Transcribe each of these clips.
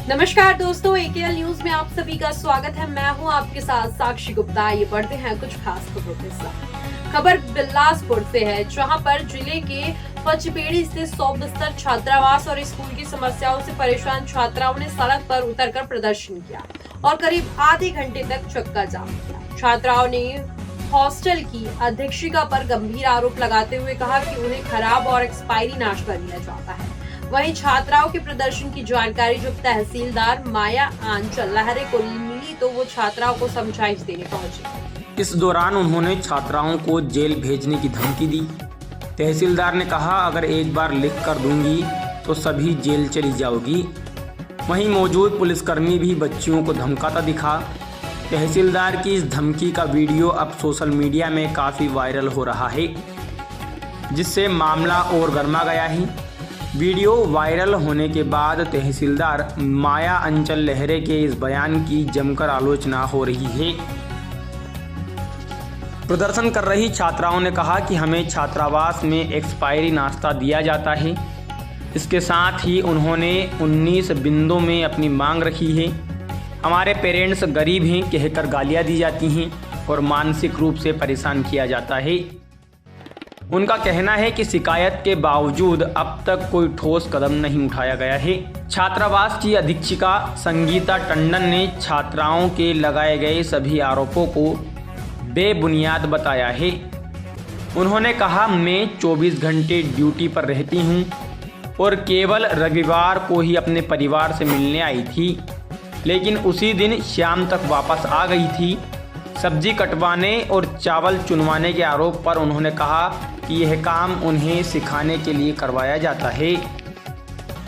नमस्कार दोस्तों, एकेएल न्यूज में आप सभी का स्वागत है। मैं हूं आपके साथ साक्षी गुप्ता। ये बढ़ते हैं कुछ खास खबरों के साथ। खबर बिलासपुर से है, जहां पर जिले के पचपेड़ी स्थित 100 बिस्तर छात्रावास और स्कूल की समस्याओं से परेशान छात्राओं ने सड़क पर उतरकर प्रदर्शन किया और करीब आधे घंटे तक चक्का जाम किया। छात्राओं ने हॉस्टल की अधीक्षिका पर गंभीर आरोप लगाते हुए कहा कि उन्हें खराब और एक्सपायरी नाश्ता दिया जाता है। वहीं छात्राओं के प्रदर्शन की जानकारी जब तहसीलदार माया आंचल लहरे को मिली तो वो छात्राओं को समझाइश देने पहुंची। इस दौरान उन्होंने छात्राओं को जेल भेजने की धमकी दी। तहसीलदार ने कहा, अगर एक बार लिख कर दूंगी तो सभी जेल चली जाओगी। वहीं मौजूद पुलिसकर्मी भी बच्चियों को धमकाता दिखा। तहसीलदार की इस धमकी का वीडियो अब सोशल मीडिया में काफ़ी वायरल हो रहा है, जिससे मामला और गर्मा गया है। वीडियो वायरल होने के बाद तहसीलदार माया अंचल लहरे के इस बयान की जमकर आलोचना हो रही है। प्रदर्शन कर रही छात्राओं ने कहा कि हमें छात्रावास में एक्सपायरी नाश्ता दिया जाता है। इसके साथ ही उन्होंने 19 बिंदु में अपनी मांग रखी है। हमारे पेरेंट्स गरीब हैं कहकर गालियां दी जाती हैं और मानसिक रूप से परेशान किया जाता है। उनका कहना है कि शिकायत के बावजूद अब तक कोई ठोस कदम नहीं उठाया गया है। छात्रावास की अधीक्षिका संगीता टंडन ने छात्राओं के लगाए गए सभी आरोपों को बेबुनियाद बताया है। उन्होंने कहा, मैं 24 घंटे ड्यूटी पर रहती हूं और केवल रविवार को ही अपने परिवार से मिलने आई थी, लेकिन उसी दिन शाम तक वापस आ गई थी। सब्जी कटवाने और चावल चुनवाने के आरोप पर उन्होंने कहा कि यह काम उन्हें सिखाने के लिए करवाया जाता है।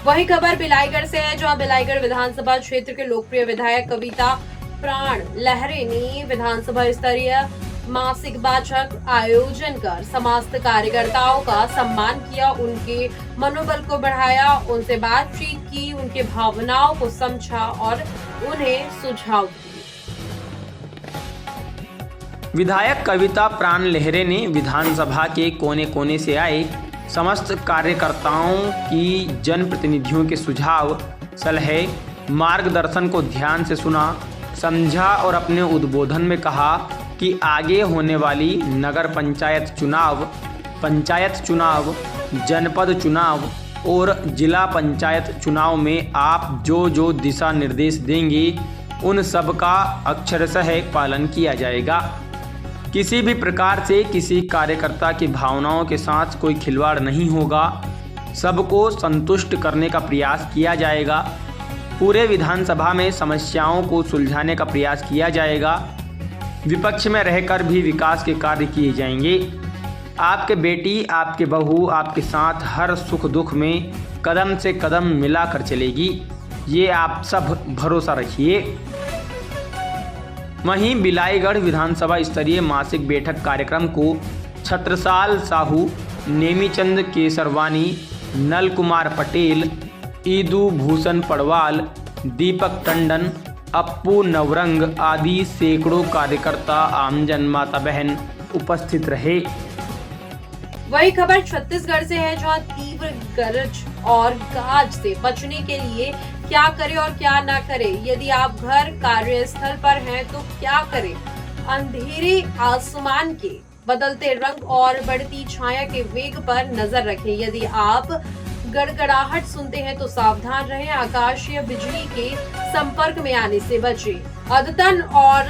वही खबर बिलाईगढ़ से है, जहां बिलाईगढ़ विधानसभा क्षेत्र के लोकप्रिय विधायक कविता प्राण लहरे ने विधानसभा स्तरीय मासिक बैठक आयोजन कर समस्त कार्यकर्ताओं का सम्मान किया, उनके मनोबल को बढ़ाया, उनसे बातचीत की, उनके भावनाओं को समझा और उन्हें सुझाव दिए। विधायक कविता प्राण लहरे ने विधानसभा के कोने कोने से आए समस्त कार्यकर्ताओं की जनप्रतिनिधियों के सुझाव, सलाह, मार्गदर्शन को ध्यान से सुना, समझा और अपने उद्बोधन में कहा कि आगे होने वाली नगर पंचायत चुनाव, जनपद चुनाव और जिला पंचायत चुनाव में आप जो जो दिशा निर्देश देंगे उन सब का अक्षरशः पालन किया जाएगा। किसी भी प्रकार से किसी कार्यकर्ता की भावनाओं के साथ कोई खिलवाड़ नहीं होगा। सबको संतुष्ट करने का प्रयास किया जाएगा। पूरे विधानसभा में समस्याओं को सुलझाने का प्रयास किया जाएगा। विपक्ष में रहकर भी विकास के कार्य किए जाएंगे। आपके बेटी, आपके बहू आपके साथ हर सुख दुख में कदम से कदम मिलाकर चलेगी, ये आप सब भरोसा रखिए। वहीं बिलाईगढ़ विधानसभा स्तरीय मासिक बैठक कार्यक्रम को छत्रसाल साहू, नेमीचंद केसरवानी, नल कुमार पटेल, ईदू भूषण पड़वाल, दीपक टंडन, अप्पू नवरंग आदि सैकड़ों कार्यकर्ता, आमजन, माता बहन उपस्थित रहे। वही खबर छत्तीसगढ़ से है, जहां तीव्र गरज और गाज से बचने के लिए क्या करें और क्या ना करें। यदि आप घर कार्यस्थल पर हैं तो क्या करें। अंधेरे आसमान के बदलते रंग और बढ़ती छाया के वेग पर नजर रखें। यदि आप गड़गड़ाहट सुनते हैं तो सावधान रहें। आकाशीय बिजली के संपर्क में आने से बचें। अद्यतन और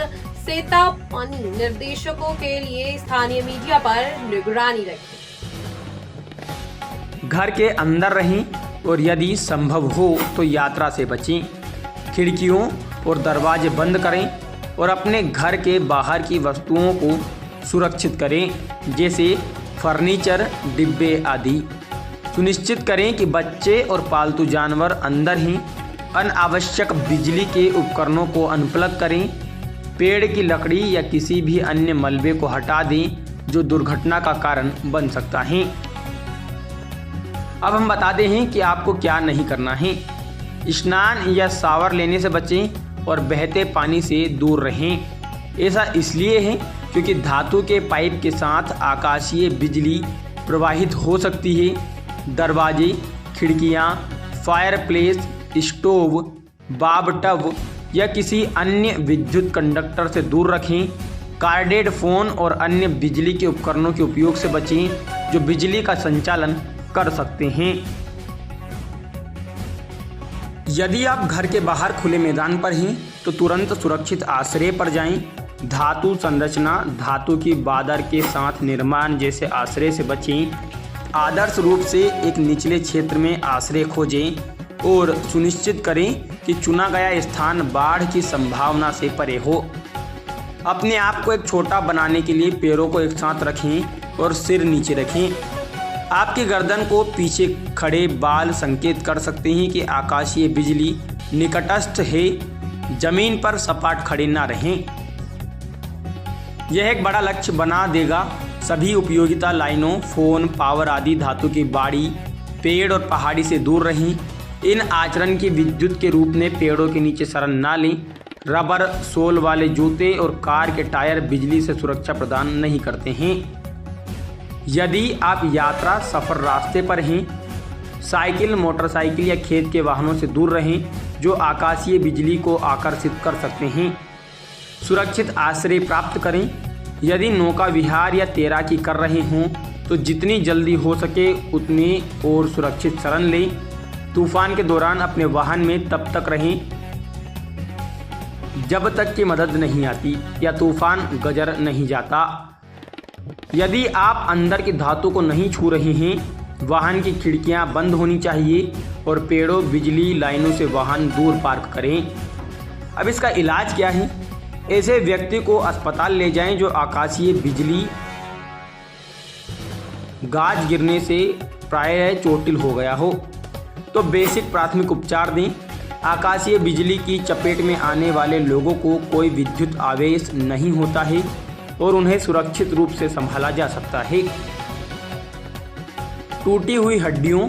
चेतावनी निर्देशकों के लिए स्थानीय मीडिया पर निगरानी रखें। घर के अंदर रहें और यदि संभव हो तो यात्रा से बचें। खिड़कियों और दरवाजे बंद करें और अपने घर के बाहर की वस्तुओं को सुरक्षित करें, जैसे फर्नीचर, डिब्बे आदि। सुनिश्चित करें कि बच्चे और पालतू जानवर अंदर हैं। अनावश्यक बिजली के उपकरणों को अनप्लग करें। पेड़ की लकड़ी या किसी भी अन्य मलबे को हटा दें जो दुर्घटना का कारण बन सकता है। अब हम बताते हैं कि आपको क्या नहीं करना है। स्नान या शावर लेने से बचें और बहते पानी से दूर रहें। ऐसा इसलिए है क्योंकि धातु के पाइप के साथ आकाशीय बिजली प्रवाहित हो सकती है। दरवाजे, खिड़कियां, फायरप्लेस, स्टोव, बाबटब या किसी अन्य विद्युत कंडक्टर से दूर रखें। कार्डेड फ़ोन और अन्य बिजली के उपकरणों के उपयोग से बचें जो बिजली का संचालन कर सकते हैं। यदि आप घर के बाहर खुले मैदान पर हैं तो तुरंत सुरक्षित आश्रय पर जाएं। धातु संरचना, धातु की बादर के साथ निर्माण जैसे आश्रय से बचें। आदर्श रूप से एक निचले क्षेत्र में आश्रय खोजें और सुनिश्चित करें कि चुना गया स्थान बाढ़ की संभावना से परे हो। अपने आप को एक छोटा बनाने के लिए पैरों को एक साथ रखें और सिर नीचे रखें। आपकी गर्दन को पीछे खड़े बाल संकेत कर सकते हैं कि आकाशीय बिजली निकटस्थ है। जमीन पर सपाट खड़े ना रहें। यह एक बड़ा लक्ष्य बना देगा। सभी उपयोगिता लाइनों, फोन, पावर आदि धातु की बाड़ी, पेड़ और पहाड़ी से दूर रहें। इन आचरण की विद्युत के रूप में पेड़ों के नीचे शरण ना लें। रबर सोल वाले जूते और कार के टायर बिजली से सुरक्षा प्रदान नहीं करते हैं। यदि आप यात्रा सफर रास्ते पर हैं, साइकिल, मोटरसाइकिल या खेत के वाहनों से दूर रहें जो आकाशीय बिजली को आकर्षित कर सकते हैं। सुरक्षित आश्रय प्राप्त करें। यदि नौका विहार या तैराकी कर रहे हों तो जितनी जल्दी हो सके उतनी और सुरक्षित शरण लें। तूफान के दौरान अपने वाहन में तब तक रहें जब तक कि मदद नहीं आती या तूफान गजर नहीं जाता। यदि आप अंदर की धातु को नहीं छू रहे हैं, वाहन की खिड़कियां बंद होनी चाहिए और पेड़ों, बिजली लाइनों से वाहन दूर पार्क करें। अब इसका इलाज क्या है? ऐसे व्यक्ति को अस्पताल ले जाएं जो आकाशीय बिजली गाज गिरने से प्रायः चोटिल हो गया हो तो बेसिक प्राथमिक उपचार दें। आकाशीय बिजली की चपेट में आने वाले लोगों को कोई विद्युत आवेश नहीं होता है और उन्हें सुरक्षित रूप से संभाला जा सकता है। टूटी हुई हड्डियों,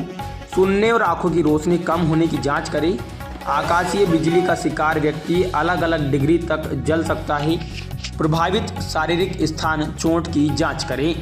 सुनने और आंखों की रोशनी कम होने की जांच करें। आकाशीय बिजली का शिकार व्यक्ति अलग अलग डिग्री तक जल सकता है। प्रभावित शारीरिक स्थान चोट की जांच करें।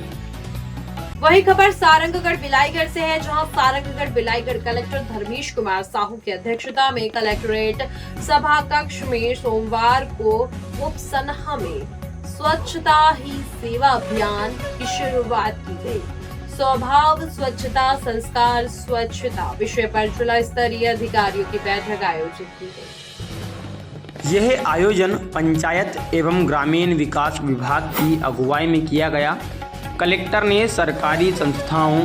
वही खबर सारंगगढ़ बिलाईगढ़ से है, जहां सारंगगढ़ बिलाईगढ़ कलेक्टर धर्मेश कुमार साहू की अध्यक्षता में कलेक्ट्रेट सभा कक्ष में सोमवार को उपसनहा में स्वच्छता ही सेवा अभियान की शुरुआत की गई। स्वभाव स्वच्छता, संस्कार स्वच्छता विषय पर जिला स्तरीय अधिकारियों की बैठक आयोजित की गई। यह आयोजन पंचायत एवं ग्रामीण विकास विभाग की अगुवाई में किया गया। कलेक्टर ने सरकारी संस्थाओं,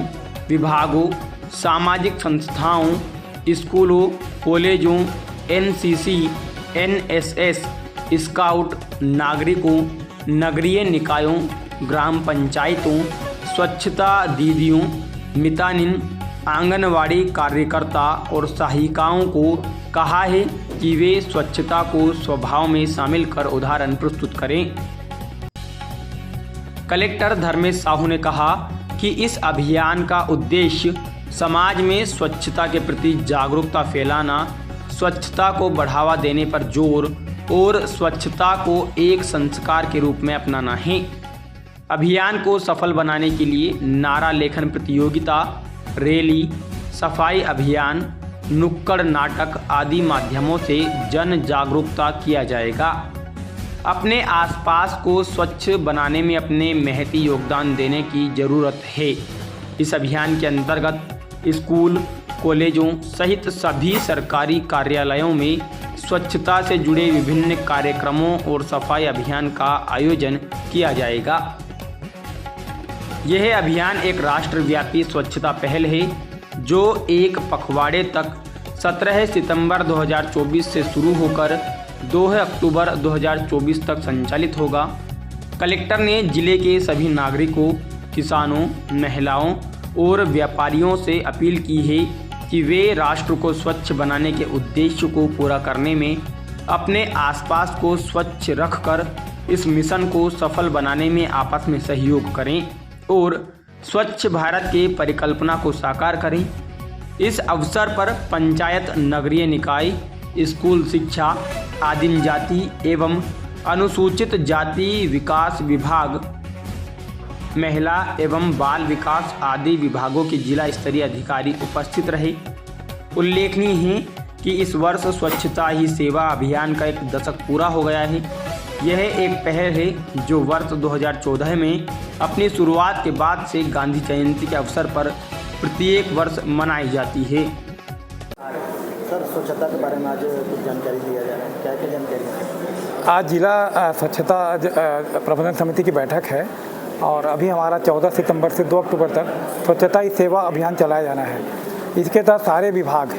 विभागों, सामाजिक संस्थाओं, स्कूलों, कॉलेजों, एनसीसी, एनएसएस, स्काउट, नागरिकों, नगरीय निकायों, ग्राम पंचायतों, स्वच्छता दीदियों, मितानिन, आंगनवाड़ी कार्यकर्ता और सहायिकाओं को कहा है कि वे स्वच्छता को स्वभाव में शामिल कर उदाहरण प्रस्तुत करें। कलेक्टर धर्मेश साहू ने कहा कि इस अभियान का उद्देश्य समाज में स्वच्छता के प्रति जागरूकता फैलाना, स्वच्छता को बढ़ावा देने पर जोर और स्वच्छता को एक संस्कार के रूप में अपनाना है। अभियान को सफल बनाने के लिए नारा लेखन प्रतियोगिता, रैली, सफाई अभियान, नुक्कड़ नाटक आदि माध्यमों से जन जागरूकता किया जाएगा। अपने आसपास को स्वच्छ बनाने में अपने महती योगदान देने की ज़रूरत है। इस अभियान के अंतर्गत स्कूल, कॉलेजों सहित सभी सरकारी कार्यालयों में स्वच्छता से जुड़े विभिन्न कार्यक्रमों और सफाई अभियान का आयोजन किया जाएगा। यह अभियान एक राष्ट्रव्यापी स्वच्छता पहल है जो एक पखवाड़े तक 17 सितंबर 2024 से शुरू होकर 2 अक्टूबर 2024 तक संचालित होगा। कलेक्टर ने जिले के सभी नागरिकों, किसानों, महिलाओं और व्यापारियों से अपील की है कि वे राष्ट्र को स्वच्छ बनाने के उद्देश्य को पूरा करने में अपने आसपास को स्वच्छ रखकर इस मिशन को सफल बनाने में आपस में सहयोग करें और स्वच्छ भारत के परिकल्पना को साकार करें। इस अवसर पर पंचायत, नगरीय निकाय, स्कूल शिक्षा, आदिम जाति एवं अनुसूचित जाति विकास विभाग, महिला एवं बाल विकास आदि विभागों के जिला स्तरीय अधिकारी उपस्थित रहे। उल्लेखनीय है कि इस वर्ष स्वच्छता ही सेवा अभियान का 1 दशक पूरा हो गया है। यह एक पहल है जो वर्ष 2014 में अपनी शुरुआत के बाद से गांधी जयंती के अवसर पर प्रत्येक वर्ष मनाई जाती है। सर, स्वच्छता के बारे में आज कुछ जानकारी दिया जा रहा है, क्या क्या जानकारी है? आज जिला स्वच्छता प्रबंधन समिति की बैठक है और अभी हमारा 14 सितंबर से 2 अक्टूबर तक स्वच्छता ही सेवा अभियान चलाया जाना है। इसके तहत सारे विभाग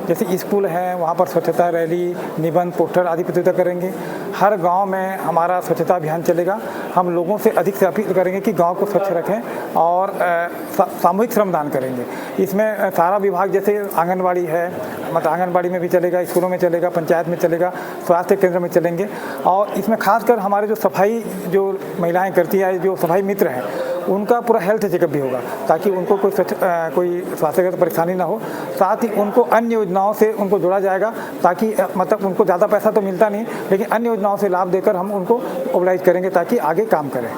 जैसे स्कूल हैं वहाँ पर स्वच्छता रैली, निबंध, पोस्टर आदि प्रतियोगिता करेंगे। हर गांव में हमारा स्वच्छता अभियान चलेगा। हम लोगों से अधिक से अपील करेंगे कि गांव को स्वच्छ रखें और सामूहिक श्रमदान करेंगे। इसमें सारा विभाग जैसे आंगनबाड़ी है, मतलब आंगनबाड़ी में भी चलेगा, स्कूलों में चलेगा, पंचायत में चलेगा, स्वास्थ्य केंद्र में चलेंगे। और इसमें खासकर हमारे जो सफाई जो महिलाएँ करती है, जो सफाई मित्र हैं, उनका पूरा हेल्थ चेकअप भी होगा ताकि उनको कोई स्वास्थ्यगत परेशानी ना हो। साथ ही उनको अन्य योजनाओं से उनको जोड़ा जाएगा ताकि मतलब उनको ज़्यादा पैसा तो मिलता नहीं, लेकिन अन्य योजनाओं से लाभ देकर हम उनको मोबिलाइज करेंगे ताकि आगे काम करें।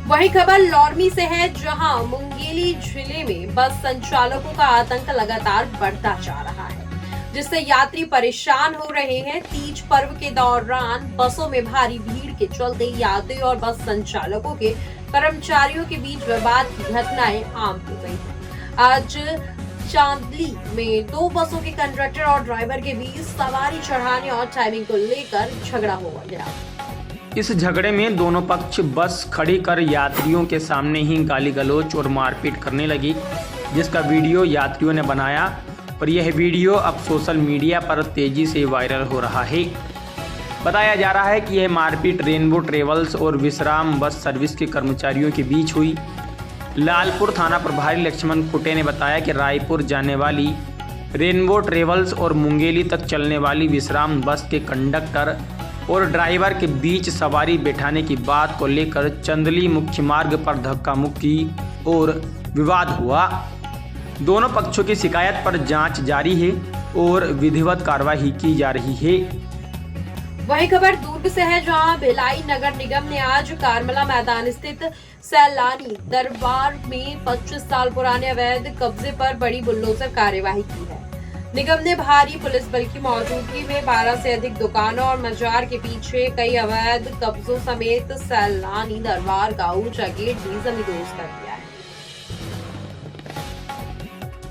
वही खबर लौरमी से है, जहां मुंगेली जिले में बस संचालकों का आतंक लगातार बढ़ता जा रहा है, जिससे यात्री परेशान हो रहे हैं। तीज पर्व के दौरान बसों में भारी भीड़ के चलते यात्री और बस संचालकों के कर्मचारियों के बीच विवाद की घटनाएं आम हो गई हैं। आज चांदली में 2 बसों के कंडक्टर और ड्राइवर के बीच सवारी चढ़ाने और टाइमिंग को लेकर झगड़ा हो गया। इस झगड़े में दोनों पक्ष बस खड़ी कर यात्रियों के सामने ही गाली गलौज और मारपीट करने लगी, जिसका वीडियो यात्रियों ने बनाया और यह वीडियो अब सोशल मीडिया पर तेजी से वायरल हो रहा है। बताया जा रहा है कि यह मारपीट रेनबो ट्रेवल्स और विश्राम बस सर्विस के कर्मचारियों के बीच हुई। लालपुर थाना प्रभारी लक्ष्मण खुटे ने बताया कि रायपुर जाने वाली रेनबो ट्रेवल्स और मुंगेली तक चलने वाली विश्राम बस के कंडक्टर और ड्राइवर के बीच सवारी बैठाने की बात को लेकर चंदली मुख्य मार्ग पर धक्का मुक्की और विवाद हुआ। दोनों पक्षों की शिकायत पर जांच जारी है और विधिवत कार्रवाई की जा रही है। वही खबर दुर्ग से है, जहां भिलाई नगर निगम ने आज कारमला मैदान स्थित सैलानी दरबार में 25 साल पुराने अवैध कब्जे पर बड़ी बुलडोजर कार्यवाही की है। निगम ने भारी पुलिस बल की मौजूदगी में 12 से अधिक दुकानों और मजार के पीछे कई अवैध कब्जों समेत सैलानी दरबार का ऊंचा गेट भी जमींदोज कर दिया है।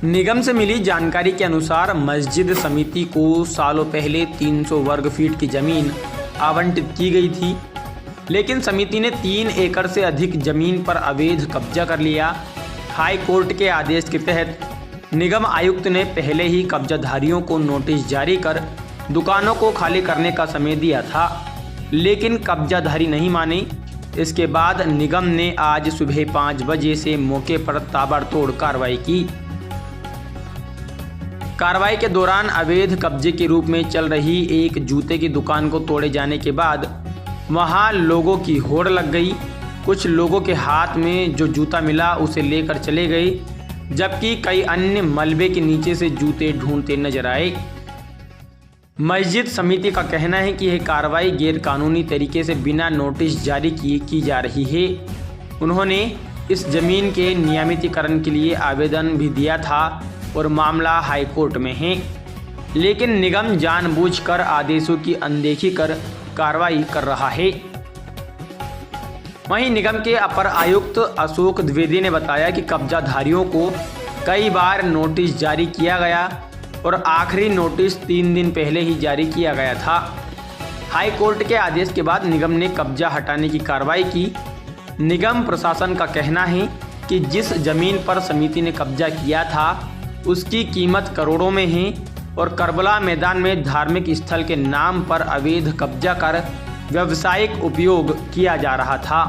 निगम से मिली जानकारी के अनुसार मस्जिद समिति को सालों पहले 300 वर्ग फीट की जमीन आवंटित की गई थी, लेकिन समिति ने 3 एकड़ से अधिक जमीन पर अवैध कब्जा कर लिया। हाई कोर्ट के आदेश के तहत निगम आयुक्त ने पहले ही कब्जाधारियों को नोटिस जारी कर दुकानों को खाली करने का समय दिया था, लेकिन कब्जाधारी नहीं माने। इसके बाद निगम ने आज सुबह 5 बजे से मौके पर ताबड़तोड़ कार्रवाई की। कार्रवाई के दौरान अवैध कब्जे के रूप में चल रही एक जूते की दुकान को तोड़े जाने के बाद वहां लोगों की होड़ लग गई। कुछ लोगों के हाथ में जो जूता मिला उसे लेकर चले गए, जबकि कई अन्य मलबे के नीचे से जूते ढूंढते नजर आए। मस्जिद समिति का कहना है कि यह कार्रवाई गैरकानूनी तरीके से बिना नोटिस जारी किए की जा रही है। उन्होंने इस जमीन के नियमितीकरण के लिए आवेदन भी दिया था और मामला हाईकोर्ट में है, लेकिन निगम जानबूझकर आदेशों की अनदेखी कर कार्रवाई कर रहा है। वहीं निगम के अपर आयुक्त अशोक द्विवेदी ने बताया कि कब्जाधारियों को कई बार नोटिस जारी किया गया और आखिरी नोटिस 3 दिन पहले ही जारी किया गया था। हाई कोर्ट के आदेश के बाद निगम ने कब्जा हटाने की कार्रवाई की। निगम प्रशासन का कहना है कि जिस जमीन पर समिति ने कब्जा किया था उसकी कीमत करोड़ों में है और करबला मैदान में धार्मिक स्थल के नाम पर अवैध कब्जा कर व्यावसायिक उपयोग किया जा रहा था।